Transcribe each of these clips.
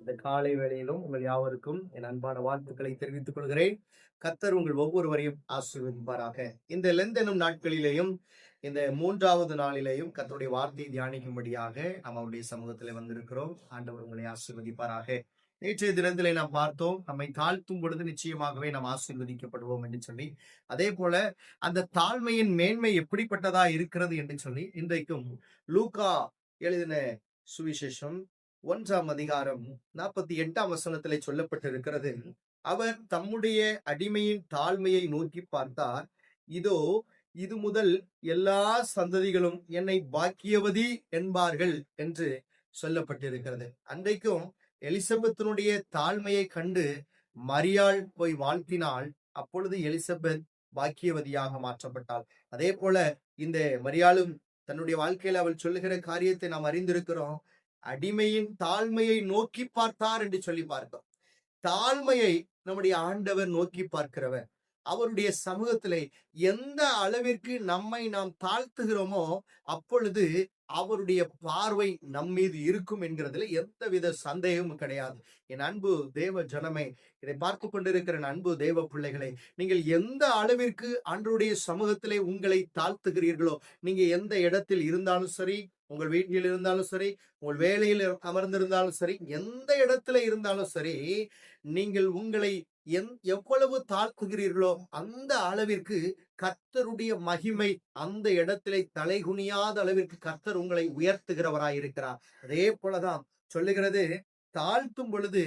இந்த காலை வேளையிலும் உங்கள் யாவருக்கும் என் அன்பான வாழ்த்துக்களை தெரிவித்துக் கொள்கிறேன். கர்த்தர் உங்கள் ஒவ்வொருவரையும் ஆசீர்வதிப்பாராக. இந்த லெந்த் எனும் நாட்களிலேயும் இந்த 3வது நாளிலேயும் கர்த்தருடைய வார்த்தையை தியானிக்கும்படியாக நாம் அவருடைய சமூகத்திலே வந்திருக்கிறோம். ஆண்டவர் உங்களை ஆசீர்வதிப்பாராக. நேற்றைய தினத்திலே நாம் பார்த்தோம், நம்மை தாழ்த்தும் பொழுது நிச்சயமாகவே நாம் ஆசீர்வதிக்கப்படுவோம் என்று சொல்லி, அதே போல அந்த தாழ்மையின் மேன்மை எப்படிப்பட்டதா இருக்கிறது என்று சொல்லி இன்றைக்கும் லூக்கா எழுதின சுவிசேஷம் 1ஆம் அதிகாரம் 48ஆம் வசனத்திலே சொல்லப்பட்டிருக்கிறது. அவர் தம்முடைய அடிமையின் தாழ்மையை நோக்கி பார்த்தார். இதோ, இது முதல் எல்லா சந்ததிகளும் என்னை பாக்கியவதி என்பார்கள் என்று சொல்லப்பட்டிருக்கிறது. அன்றைக்கும் எலிசபெத்தினுடைய தாழ்மையை கண்டு மரியாள் போய் வாழ்த்தினாள். அப்பொழுது எலிசபெத் பாக்கியவதியாக மாற்றப்பட்டாள். அதே போல இந்த மரியாளும் தன்னுடைய வாழ்க்கையில அவள் சொல்லுகிற காரியத்தை நாம் அறிந்திருக்கிறோம். அடிமையின் தாழ்மையை நோக்கி பார்த்தார் என்று சொல்லி பார்த்தோம். தாழ்மையை நம்முடைய ஆண்டவர் நோக்கி பார்க்கிறவர். அவருடைய சமூகத்திலே எந்த அளவிற்கு நம்மை நாம் தாழ்த்துகிறோமோ அப்பொழுது அவருடைய பார்வை நம்மீது இருக்கும் என்கிறதுல எந்தவித சந்தேகமும் கிடையாது. என் அன்பு தேவ ஜனமே, இதை பார்த்து கொண்டிருக்கிற அன்பு தேவ பிள்ளைகளை, நீங்கள் எந்த அளவிற்கு ஆண்டவருடைய சமூகத்திலே உங்களை தாழ்த்துகிறீர்களோ, நீங்க எந்த இடத்தில் இருந்தாலும் சரி, உங்கள் வீட்டில் இருந்தாலும் சரி, உங்கள் வேலையில் அமர்ந்திருந்தாலும் சரி, எந்த இடத்துல இருந்தாலும் சரி, நீங்கள் உங்களை எவ்வளவு தாழ்த்துகிறீர்களோ அந்த அளவிற்கு கர்த்தருடைய மகிமை அந்த இடத்திலே தலைகுனியாத அளவிற்கு கர்த்தர் உங்களை உயர்த்துகிறவராய் இருக்கிறார். அதே போலதான் சொல்லுகிறது, தாழ்த்தும் பொழுது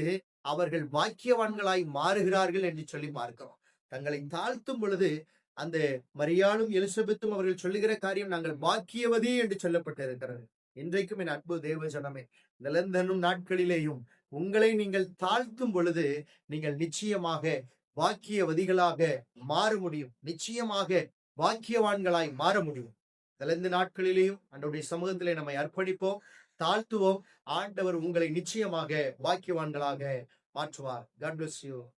அவர்கள் பாக்கியவான்களாய் மாறுகிறார்கள் என்று சொல்லி பார்க்கிறோம். தங்களை தாழ்த்தும் பொழுது அந்த மரியாளும் எலிசபெத்தும் அவர்கள் சொல்லுகிற காரியம், நாங்கள் பாக்கியவதி என்று சொல்லப்பட்டிருக்கிறது. இன்றைக்கும் என் அன்பு தேவ ஜனமே, நிலந்தனும் நாட்களிலேயும் உங்களை நீங்கள் தாழ்த்தும் பொழுது நீங்கள் நிச்சயமாக பாக்கியவதிகளாக மாற முடியும். நிச்சயமாக பாக்கியவான்களாய் மாற முடியும். நிலந்த நாட்களிலேயும் ஆண்டவருடைய சமூகத்திலே நம்மை அர்ப்பணிப்போம், தாழ்த்துவோம். ஆண்டவர் உங்களை நிச்சயமாக பாக்கியவான்களாக மாற்றுவார். God bless you.